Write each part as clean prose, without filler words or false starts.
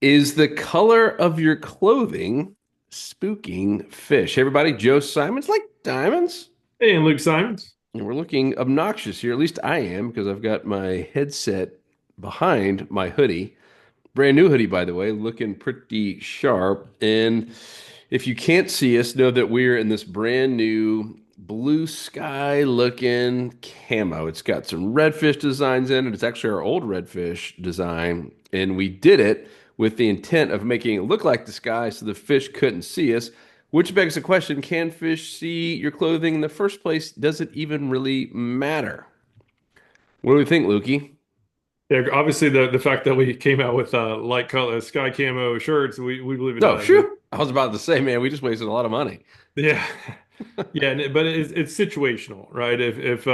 Is the color of your clothing spooking fish? Hey everybody, Joe Simons like diamonds. Hey, and Luke Simons. And we're looking obnoxious here. At least I am, because I've got my headset behind my hoodie. Brand new hoodie, by the way, looking pretty sharp. And if you can't see us, know that we're in this brand new blue sky looking camo. It's got some redfish designs in it. It's actually our old redfish design. And we did it with the intent of making it look like the sky so the fish couldn't see us. Which begs the question, can fish see your clothing in the first place? Does it even really matter? What do we think, Lukey? Yeah, obviously the fact that we came out with light color Sky Camo shirts, we believe it Oh, does. sure. I was about to say, man, we just wasted a lot of money. Yeah. Yeah, but it's situational, right? If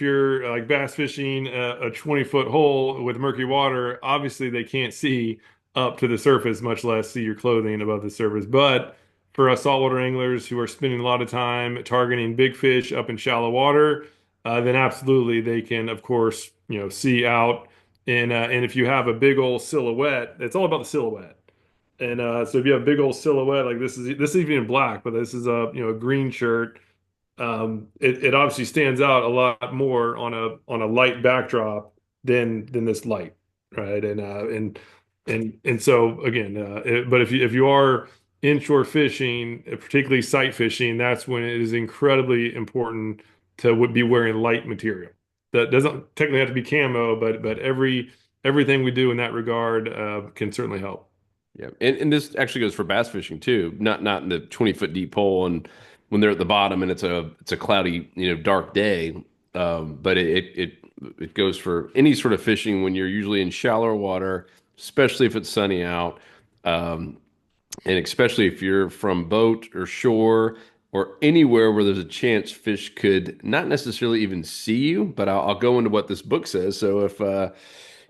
you're like bass fishing a 20-foot hole with murky water, obviously they can't see up to the surface, much less see your clothing above the surface. But for us saltwater anglers who are spending a lot of time targeting big fish up in shallow water, then absolutely they can, of course, see out. And if you have a big old silhouette, it's all about the silhouette. And so if you have a big old silhouette, like this is even in black, but this is a green shirt. It obviously stands out a lot more on a light backdrop than this light, right? And so again, but if you are inshore fishing, particularly sight fishing, that's when it is incredibly important to be wearing light material. That doesn't technically have to be camo, but everything we do in that regard can certainly help. Yeah, and this actually goes for bass fishing too. Not in the 20 foot deep hole and when they're at the bottom and it's a cloudy, dark day. But it goes for any sort of fishing when you're usually in shallower water, especially if it's sunny out. Um, and especially if you're from boat or shore or anywhere where there's a chance fish could not necessarily even see you, but I'll go into what this book says. So if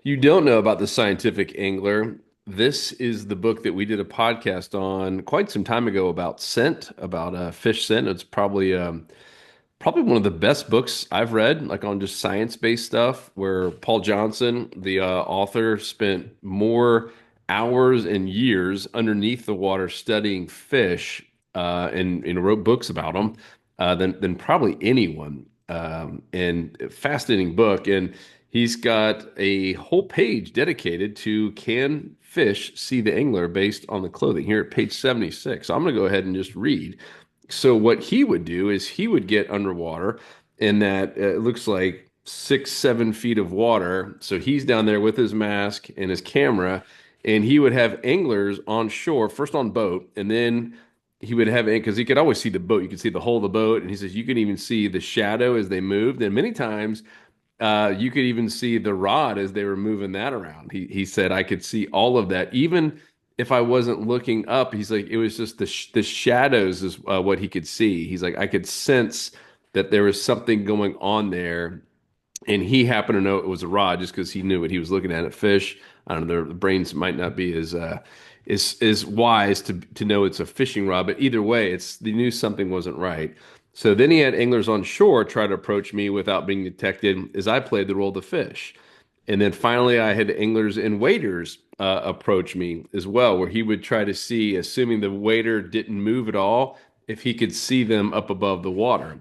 you don't know about the scientific angler, this is the book that we did a podcast on quite some time ago about scent, about fish scent. It's probably one of the best books I've read, like on just science-based stuff, where Paul Johnson, the author, spent more hours and years underneath the water studying fish, and wrote books about them than probably anyone. And fascinating book, and he's got a whole page dedicated to can fish see the angler based on the clothing here at page 76. So I'm going to go ahead and just read. So what he would do is he would get underwater in that it looks like 6, 7 feet of water. So he's down there with his mask and his camera, and he would have anglers on shore, first on boat, and then he would have because he could always see the boat. You could see the hull of the boat, and he says you could even see the shadow as they moved, and many times you could even see the rod as they were moving that around. He said I could see all of that, even if I wasn't looking up. He's like it was just the shadows is what he could see. He's like I could sense that there was something going on there, and he happened to know it was a rod just because he knew what he was looking at fish. I don't know. Their brains might not be as wise to know it's a fishing rod, but either way, they knew something wasn't right. So then he had anglers on shore try to approach me without being detected as I played the role of the fish. And then finally, I had anglers and waiters approach me as well, where he would try to see, assuming the waiter didn't move at all, if he could see them up above the water.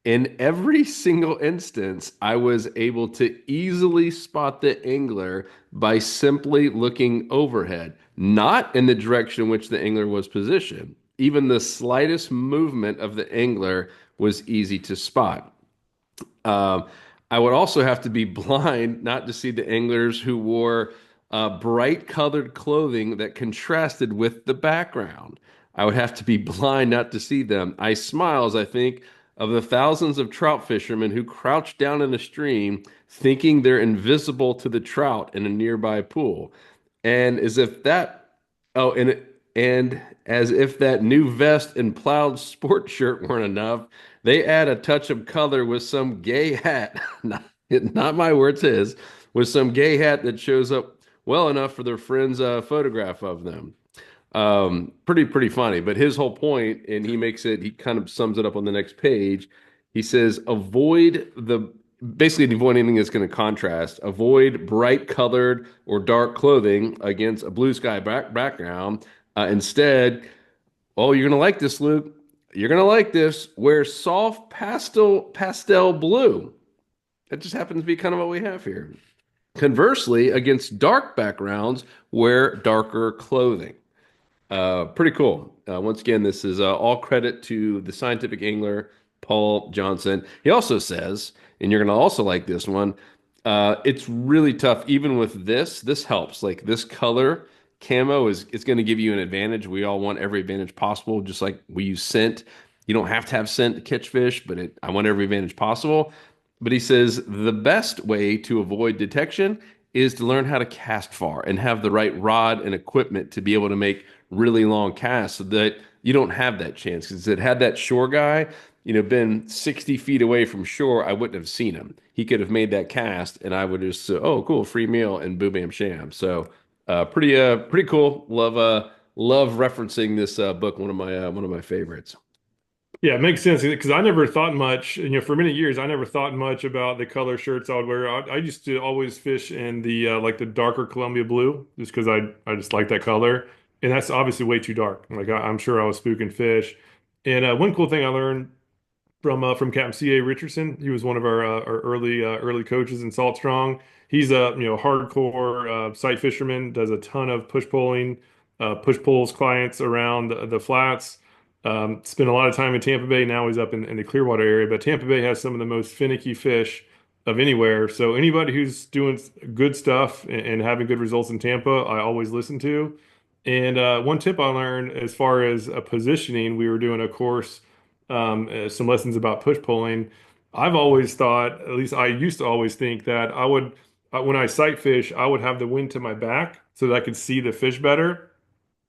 In every single instance, I was able to easily spot the angler by simply looking overhead, not in the direction in which the angler was positioned. Even the slightest movement of the angler was easy to spot. Um, I would also have to be blind not to see the anglers who wore bright colored clothing that contrasted with the background. I would have to be blind not to see them. I smile as I think of the thousands of trout fishermen who crouch down in a stream thinking they're invisible to the trout in a nearby pool. And as if that, oh, and as if that new vest and plowed sport shirt weren't enough, they add a touch of color with some gay hat. Not my words, his, with some gay hat that shows up well enough for their friend's photograph of them. Pretty funny. But his whole point, and he kind of sums it up on the next page. He says, avoid basically avoid anything that's going to contrast. Avoid bright colored or dark clothing against a blue sky background. Instead, oh, you're going to like this, Luke. You're going to like this. Wear soft pastel blue. That just happens to be kind of what we have here. Conversely, against dark backgrounds, wear darker clothing. Pretty cool. Once again, this is all credit to the scientific angler, Paul Johnson. He also says, and you're going to also like this one, it's really tough. Even with this helps. Like this color camo is it's going to give you an advantage. We all want every advantage possible, just like we use scent. You don't have to have scent to catch fish, but I want every advantage possible. But he says the best way to avoid detection is to learn how to cast far and have the right rod and equipment to be able to make really long casts so that you don't have that chance. Because it had that shore guy, been 60 feet away from shore, I wouldn't have seen him. He could have made that cast, and I would just, oh, cool, free meal, and boom, bam, sham. So, pretty cool. Love referencing this book. One of my favorites. Yeah, it makes sense because I never thought much, for many years, I never thought much about the color shirts I would wear. I used to always fish in the like the darker Columbia blue just because I just like that color. And that's obviously way too dark. Like I'm sure I was spooking fish. And one cool thing I learned from Captain C.A. Richardson. He was one of our early coaches in Salt Strong. He's a hardcore sight fisherman. Does a ton of push pulls clients around the flats. Spent a lot of time in Tampa Bay. Now he's up in the Clearwater area. But Tampa Bay has some of the most finicky fish of anywhere. So anybody who's doing good stuff and having good results in Tampa, I always listen to. And one tip I learned as far as positioning, we were doing a course some lessons about push pulling. I've always thought, at least I used to always think that I would, when I sight fish, I would have the wind to my back so that I could see the fish better.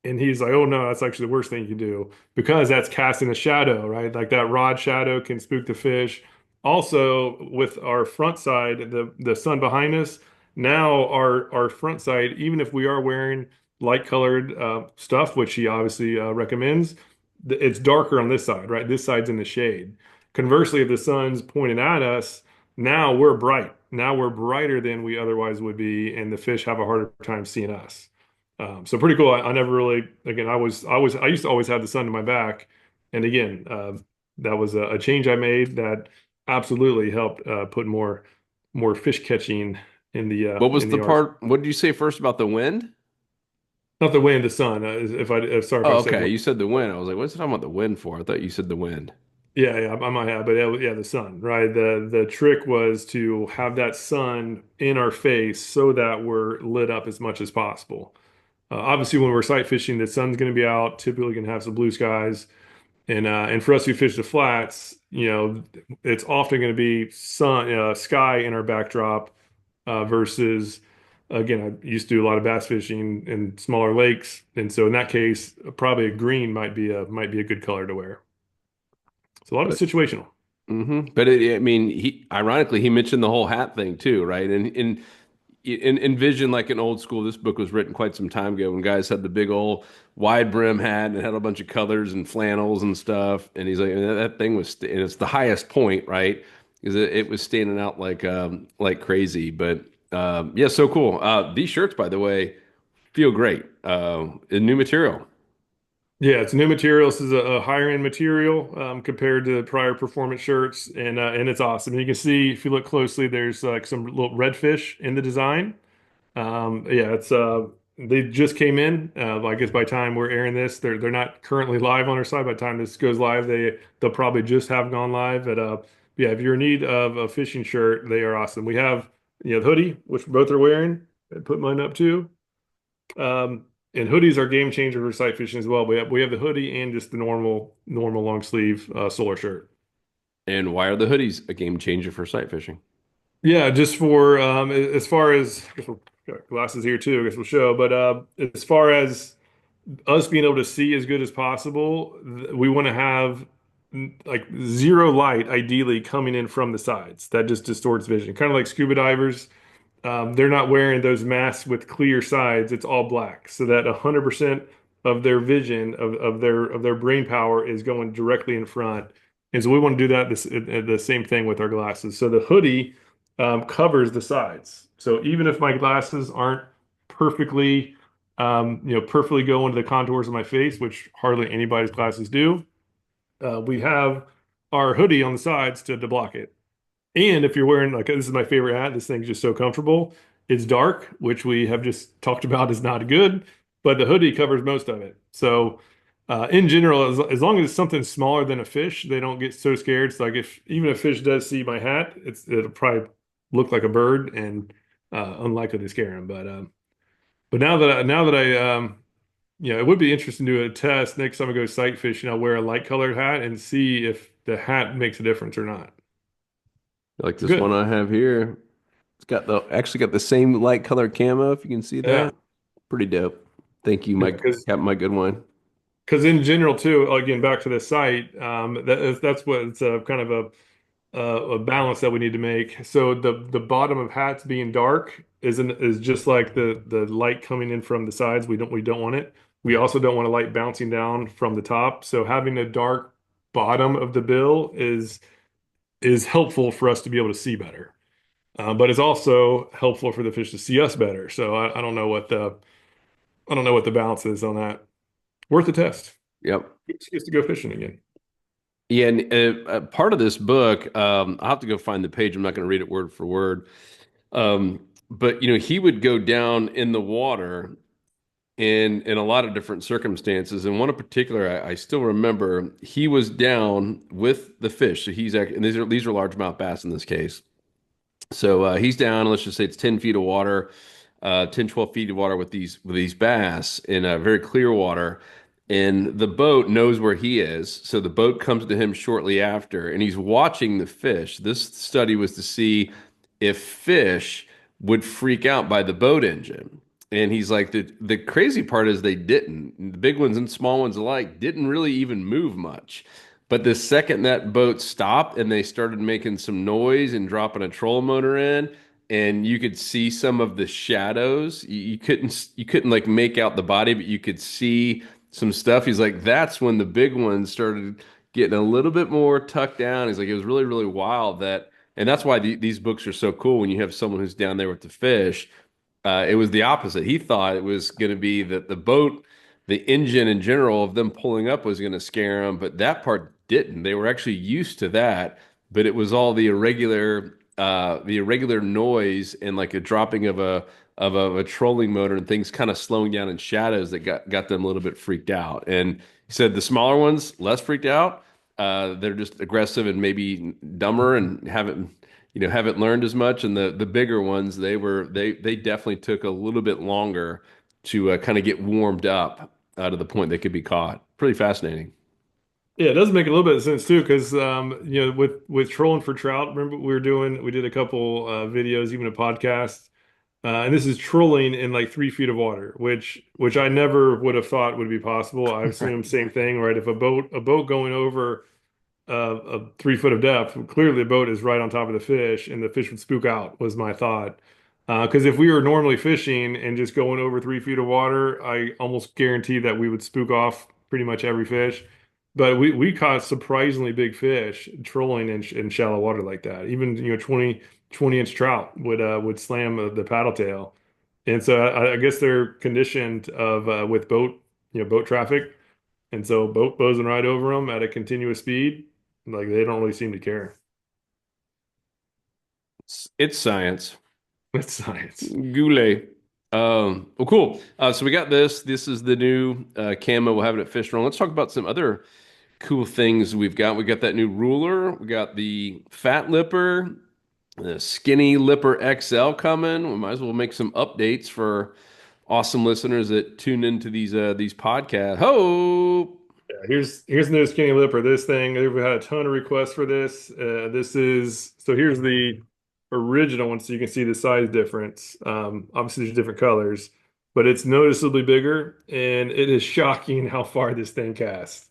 And he's like, oh no, that's actually the worst thing you can do because that's casting a shadow, right? Like that rod shadow can spook the fish. Also, with our front side, the sun behind us, now our front side, even if we are wearing light colored stuff, which he obviously recommends, it's darker on this side, right? This side's in the shade. Conversely, if the sun's pointing at us, now we're bright. Now we're brighter than we otherwise would be, and the fish have a harder time seeing us. So pretty cool. I never really, again, I used to always have the sun to my back. And again, that was a change I made that absolutely helped put more fish catching What was in the the arts. part? What did you say first about the wind? Not the wind, the sun. Sorry if I Oh, said okay. wind. You said the wind. I was like, what's it talking about the wind for? I thought you said the wind. Yeah, yeah, I might have, but yeah, the sun, right? The trick was to have that sun in our face so that we're lit up as much as possible. Obviously, when we're sight fishing, the sun's going to be out. Typically, going to have some blue skies, and for us who fish the flats, it's often going to be sky in our backdrop versus, again, I used to do a lot of bass fishing in smaller lakes, and so in that case, probably a green might be a good color to wear. So a lot of it's situational. But I mean, he ironically he mentioned the whole hat thing too, right? And envision like an old school. This book was written quite some time ago when guys had the big old wide brim hat and it had a bunch of colors and flannels and stuff. And he's like, and that thing was, and it's the highest point, right? Because it was standing out like crazy. But yeah, so cool. These shirts, by the way, feel great. New material. Yeah, it's new material. This is a higher end material compared to prior performance shirts, and it's awesome. You can see if you look closely, there's like some little redfish in the design. Yeah, it's they just came in. I guess by the time we're airing this, they're not currently live on our site. By the time this goes live, they'll probably just have gone live. But yeah, if you're in need of a fishing shirt, they are awesome. We have the hoodie, which both are wearing. I put mine up too. And hoodies are game changer for sight fishing as well. We have the hoodie and just the normal long sleeve solar shirt. And why are the hoodies a game changer for sight fishing? Yeah, just for as far as I guess we'll got glasses here too. I guess we'll show, but as far as us being able to see as good as possible, we want to have like zero light, ideally coming in from the sides. That just distorts vision, kind of like scuba divers. They're not wearing those masks with clear sides. It's all black, so that 100% of their vision of their brain power is going directly in front. And so we want to do that the same thing with our glasses. So the hoodie covers the sides. So even if my glasses aren't perfectly, perfectly go into the contours of my face, which hardly anybody's glasses do, we have our hoodie on the sides to block it. And if you're wearing, like, this is my favorite hat, this thing's just so comfortable. It's dark, which we have just talked about is not good, but the hoodie covers most of it. So, in general, as long as it's something smaller than a fish, they don't get so scared. It's like if even a fish does see my hat, it'll probably look like a bird and unlikely to scare him. But it would be interesting to do a test next time I go sight fishing. I'll wear a light colored hat and see if the hat makes a difference or not. Like this one Good. I have here. It's got the actually got the same light colored camo, if you can see Yeah. that. Pretty dope. Thank you, Yeah, Mike. Captain my good wine. because in general too, again back to the site, that's what it's a kind of a balance that we need to make. So the bottom of hats being dark is just like the light coming in from the sides. We don't want it. We also don't want a light bouncing down from the top. So having a dark bottom of the bill is helpful for us to be able to see better. But it's also helpful for the fish to see us better. So I don't know what the balance is on that. Worth a test. Yep. Excuse to go fishing again. Yeah, and part of this book, I'll have to go find the page. I'm not going to read it word for word. But he would go down in the water in a lot of different circumstances. And one in particular, I still remember he was down with the fish. So he's actually, and these are largemouth bass in this case. So he's down, let's just say it's 10 feet of water, 10, 12 feet of water with these bass in very clear water. And the boat knows where he is. So the boat comes to him shortly after, and he's watching the fish. This study was to see if fish would freak out by the boat engine. And he's like, the crazy part is they didn't. The big ones and small ones alike didn't really even move much. But the second that boat stopped and they started making some noise and dropping a trolling motor in, and you could see some of the shadows. You couldn't like make out the body, but you could see some stuff. He's like, that's when the big ones started getting a little bit more tucked down. He's like, it was really, really wild that, and that's why these books are so cool when you have someone who's down there with the fish. It was the opposite. He thought it was going to be that the boat, the engine in general of them pulling up was going to scare them, but that part didn't. They were actually used to that, but it was all the irregular noise and like a dropping of a trolling motor and things kind of slowing down in shadows that got them a little bit freaked out. And he said the smaller ones less freaked out. They're just aggressive and maybe dumber and haven't learned as much. And the bigger ones, they definitely took a little bit longer to kind of get warmed up to the point they could be caught. Pretty fascinating. Yeah, it does make a little bit of sense too, because with trolling for trout, remember we did a couple videos, even a podcast, and this is trolling in like 3 feet of water, which I never would have thought would be possible. I assume same thing, right? If a boat going over a 3 foot of depth, clearly the boat is right on top of the fish, and the fish would spook out, was my thought. Because if we were normally fishing and just going over 3 feet of water, I almost guarantee that we would spook off pretty much every fish. But we caught surprisingly big fish trolling in shallow water like that. Even 20-inch trout would slam the paddle tail. And so I guess they're conditioned of with boat traffic, and so boat boozing right over them at a continuous speed. Like they don't really seem to care. It's science. That's science. Goulet. Well, cool. So we got this. This is the new camo. We'll have it at Fish Roll. Let's talk about some other cool things we've got. We got that new ruler. We got the fat lipper, the skinny lipper XL coming. We might as well make some updates for awesome listeners that tune into these podcasts. Ho! Yeah, here's no skinny lipper. This thing, we've had a ton of requests for this. Here's the original one, so you can see the size difference. Obviously, there's different colors, but it's noticeably bigger, and it is shocking how far this thing casts.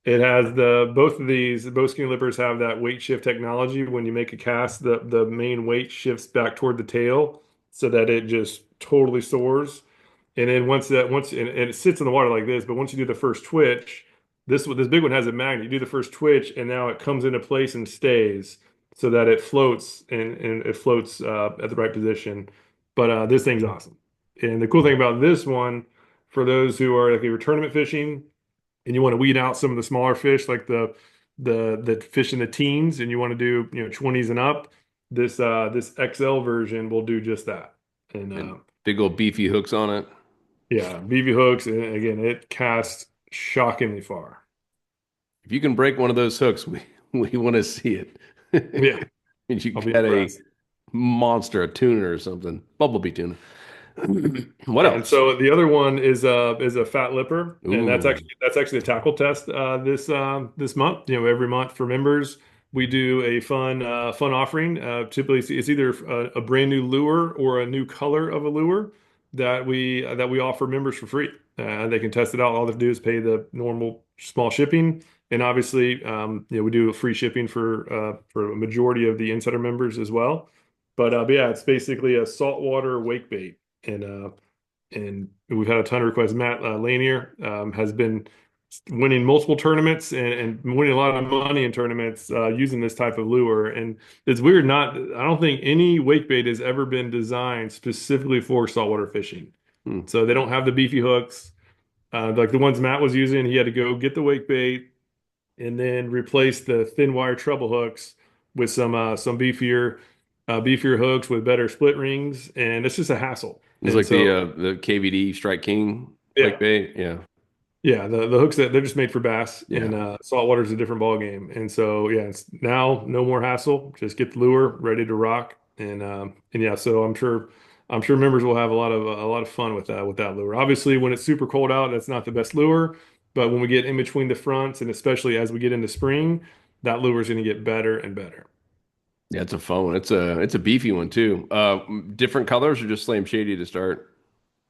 It has both skinny lippers have that weight shift technology. When you make a cast, the main weight shifts back toward the tail so that it just totally soars. And then and it sits in the water like this, but once you do the first twitch, this big one has a magnet. You do the first twitch, and now it comes into place and stays. so that it floats and it floats at the right position. But this thing's awesome. And the cool thing about this one, for those who are like you're tournament fishing and you want to weed out some of the smaller fish, like the fish in the teens, and you want to do 20s and up, this XL version will do just that. And And big old beefy hooks on it. yeah, BB hooks, and again, it casts shockingly far. If you can break one of those hooks, we want to see it. Yeah, And you I'll be got a impressed. monster, a tuna or something, bumblebee tuna. What Yeah, and else? so the other one is a fat lipper, and that's Ooh, actually a tackle test this month. Every month for members, we do a fun offering. Typically, it's either a brand new lure or a new color of a lure that we offer members for free. They can test it out. All they have to do is pay the normal small shipping, and obviously, we do free shipping for a majority of the insider members as well. But yeah, it's basically a saltwater wake bait. And we've had a ton of requests. Matt Lanier has been winning multiple tournaments and winning a lot of money in tournaments using this type of lure. And it's weird, I don't think any wake bait has ever been designed specifically for saltwater fishing. hmm. So they don't have the beefy hooks. Like the ones Matt was using, he had to go get the wake bait and then replace the thin wire treble hooks with some beefier hooks with better split rings, and it's just a hassle. It's And like so, the KVD Strike King yeah, wake bait. Yeah, yeah, the hooks that they're just made for bass, and yeah. saltwater is a different ball game. And so, yeah, it's now no more hassle. Just get the lure ready to rock, and yeah, so I'm sure members will have a lot of fun with that lure. Obviously, when it's super cold out, that's not the best lure, but when we get in between the fronts, and especially as we get into spring, that lure is going to get better and better. Yeah, it's a fun one. It's a beefy one too. Different colors or just Slam Shady to start?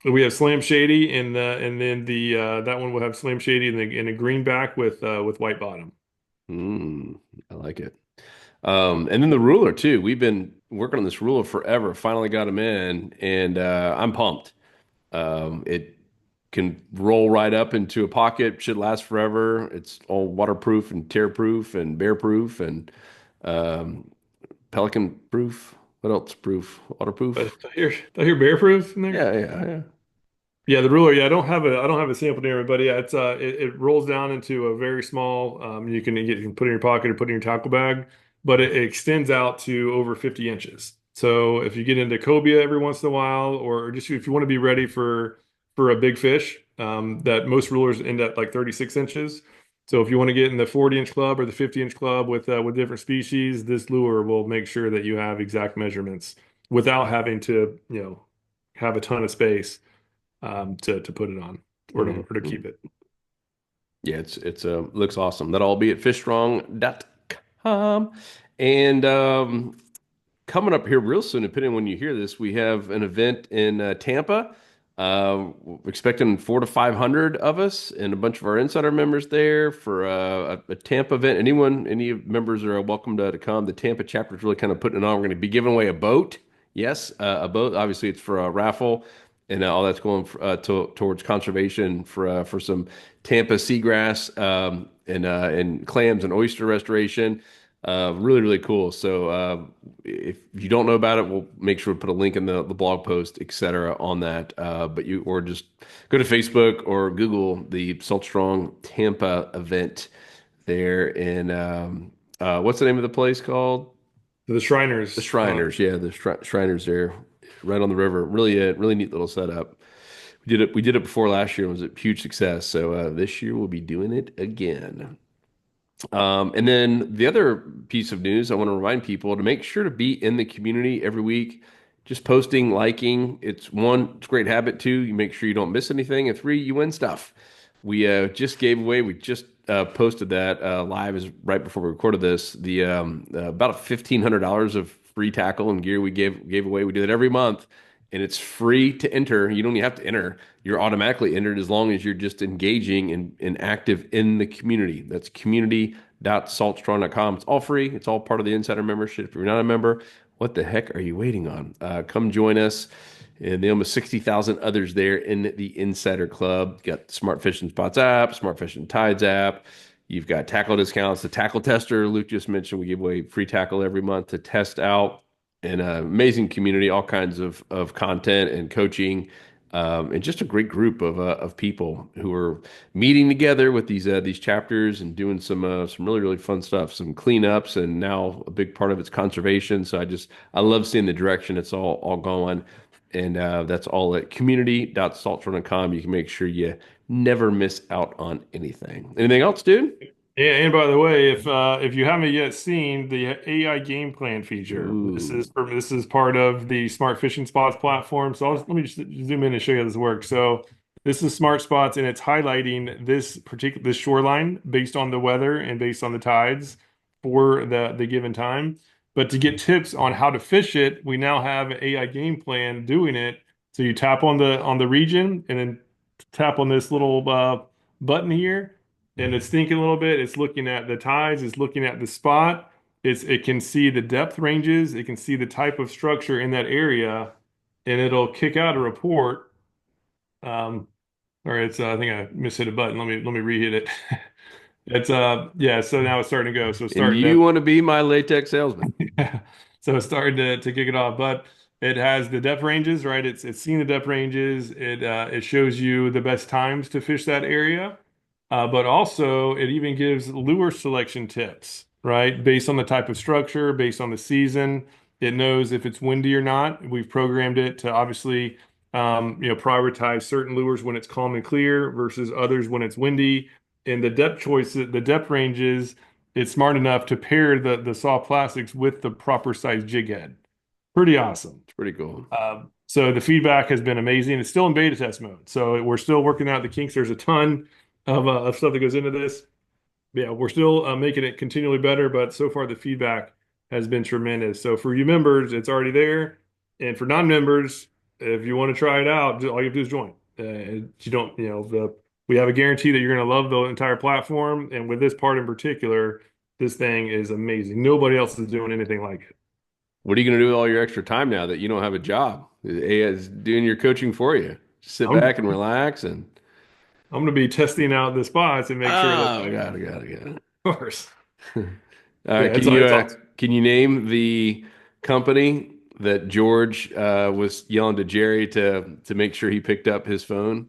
We have Slam Shady, and then that one will have Slam Shady in a greenback with white bottom. I like it. And then the ruler too. We've been working on this ruler forever. Finally got him in, and I'm pumped. It can roll right up into a pocket. Should last forever. It's all waterproof and tear proof and bear proof and um, pelican proof. What else proof? But Waterproof. I hear bear proof in there. Yeah, yeah, yeah. Yeah, the ruler. Yeah, I don't have a sample near me, but yeah, it rolls down into a very small. You can put it in your pocket or put it in your tackle bag, but it extends out to over 50 inches. So if you get into cobia every once in a while, or just if you want to be ready for a big fish, that most rulers end at like 36 inches. So if you want to get in the 40-inch club or the 50-inch club with different species, this lure will make sure that you have exact measurements without having to have a ton of space to put it on or to Mhm. keep it. Yeah, it's looks awesome. That'll all be at fishstrong.com. And coming up here real soon, depending on when you hear this, we have an event in Tampa. We're expecting 400 to 500 of us and a bunch of our insider members there for a Tampa event. Any members are welcome to come. The Tampa chapter is really kind of putting it on. We're going to be giving away a boat. Yes, a boat. Obviously, it's for a raffle, and all that's going towards conservation for some Tampa seagrass and clams and oyster restoration. Really, really cool. So if you don't know about it, we'll make sure to put a link in the blog post, etc., on that. But you or just go to Facebook or Google the Salt Strong Tampa event there in what's the name of the place called? The The Shriners. Shriners. Yeah, the Shriners there, right on the river. Really, really neat little setup. We did it before last year. It was a huge success. So this year we'll be doing it again. And then the other piece of news I want to remind people to make sure to be in the community every week, just posting, liking. It's one, it's a great habit. Two, you make sure you don't miss anything. And three, you win stuff. We just posted that live is right before we recorded this. The about $1,500 of free tackle and gear we gave away. We do that every month, and it's free to enter. You don't even have to enter. You're automatically entered as long as you're just engaging and active in the community. That's community.saltstrong.com. It's all free. It's all part of the insider membership. If you're not a member, what the heck are you waiting on? Come join us. And the almost 60,000 others there in the Insider Club. Got Smart Fishing Spots app, Smart Fishing Tides app. You've got tackle discounts. The tackle tester, Luke just mentioned, we give away free tackle every month to test out. An amazing community, all kinds of content and coaching, and just a great group of people who are meeting together with these chapters and doing some really fun stuff, some cleanups, and now a big part of it's conservation. So I love seeing the direction it's all going, and that's all at community.saltron.com. You can make sure you never miss out on anything. Anything else, dude? And by the way, if you haven't yet seen the AI game plan feature, Ooh, this is part of the Smart Fishing Spots platform. So let me just zoom in and show you how this works. So this is Smart Spots, and it's highlighting this shoreline based on the weather and based on the tides for the given time. But to get tips on how to fish it, we now have an AI game plan doing it. So you tap on the region and then tap on this little button here and it's thinking a little bit. It's looking at the tides. It's looking at the spot. It can see the depth ranges. It can see the type of structure in that area, and it'll kick out a report. Um, or it's I think I mishit a button. Let me rehit it. It's yeah. So now it's starting to go. So it's and starting you to want to be my latex salesman? so it's starting to kick it off, but it has the depth ranges, right? It's seeing the depth ranges. It shows you the best times to fish that area, but also it even gives lure selection tips, right? Based on the type of structure, based on the season. It knows if it's windy or not. We've programmed it to obviously prioritize certain lures when it's calm and clear versus others when it's windy. And the depth choices, the depth ranges it's smart enough to pair the soft plastics with the proper size jig head. Pretty awesome. It's pretty cool. So the feedback has been amazing. It's still in beta test mode, so we're still working out the kinks. There's a ton of stuff that goes into this. Yeah, we're still making it continually better, but so far the feedback has been tremendous. So for you members, it's already there, and for non-members, if you want to try it out, all you have to do is join. You don't, we have a guarantee that you're going to love the entire platform, and with this part in particular, this thing is amazing. Nobody else is doing anything like it. What are you going to do with all your extra time now that you don't have a job? AI is doing your coaching for you. Just sit I'm back and relax and I'm going to be testing out the spots and make sure that, oh, got it. of course, yeah, Can it's awesome. can you name the company that George was yelling to Jerry to make sure he picked up his phone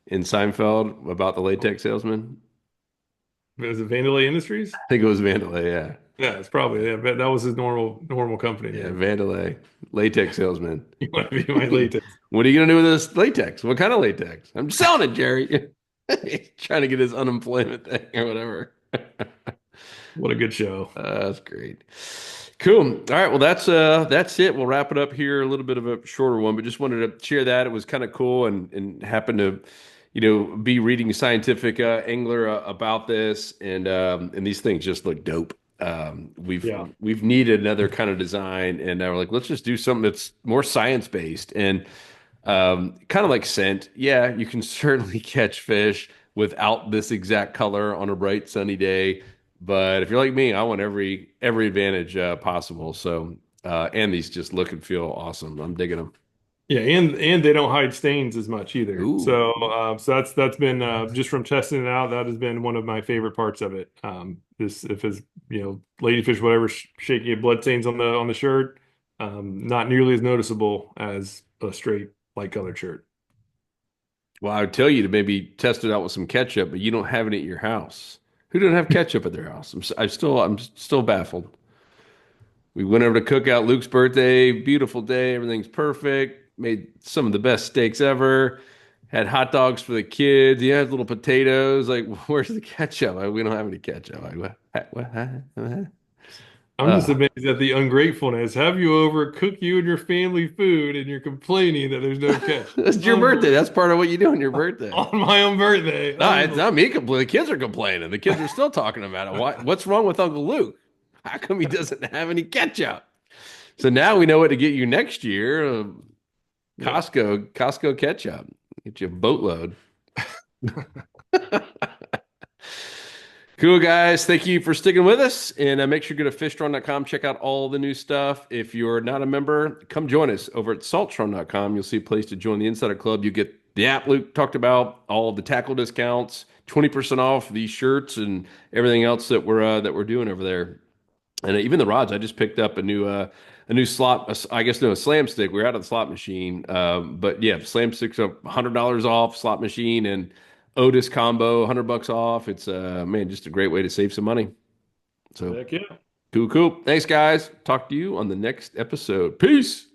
in Seinfeld about the latex salesman? Is it Vandalay Industries? I think it was Vandalay. Yeah, Yeah, it's probably yeah, but that was his normal company yeah, name. Vandalay, latex salesman. You want to be my latest. What are you gonna do with this latex? What kind of latex? I'm selling it, Jerry. Trying to get his unemployment thing or whatever. What a good show. That's great. Cool. All right. Well, that's it. We'll wrap it up here. A little bit of a shorter one, but just wanted to share that. It was kind of cool and happened to, be reading Scientific Angler about this, and these things just look dope. Yeah. We've needed another kind of design, and we're like, let's just do something that's more science based and kind of like scent. Yeah, you can certainly catch fish without this exact color on a bright sunny day. But if you're like me, I want every advantage possible. So and these just look and feel awesome. I'm digging them. Yeah, and they don't hide stains as much either. Ooh, So that's been just from testing it out, that has been one of my favorite parts of it. This if it's ladyfish, whatever, shaky blood stains on the shirt, not nearly as noticeable as a straight light colored shirt. well, I would tell you to maybe test it out with some ketchup, but you don't have it at your house. Who doesn't have ketchup at their house? I'm still baffled. We went over to Cookout Luke's birthday. Beautiful day. Everything's perfect. Made some of the best steaks ever. Had hot dogs for the kids. Yeah, had little potatoes. Like, where's the ketchup? Like, we don't have any ketchup. Like, what? I'm just Uh, amazed at the ungratefulness. Have you over, cook you and your family food, and you're complaining that there's no ketchup. it's your birthday. That's part of what you do on your birthday. On my own birthday. No, it's not me complaining. The kids are complaining. The kids are still talking about it. What's wrong with Uncle Luke? How come he doesn't have any ketchup? So now we know what to get you next year. Yep. Costco ketchup. Get you a boatload. Cool, guys. Thank you for sticking with us. And make sure you go to fishstrong.com. Check out all the new stuff. If you're not a member, come join us over at saltstrong.com. You'll see a place to join the Insider Club. You get the app Luke talked about, all the tackle discounts, 20% off these shirts and everything else that we're doing over there. And even the rods, I just picked up a new slot, I guess no, a slam stick. We are out of the slot machine, but yeah, slam sticks up $100 off slot machine and Otis combo, $100 off. It's man, just a great way to save some money. So Heck yeah. cool, cool. Thanks, guys. Talk to you on the next episode. Peace.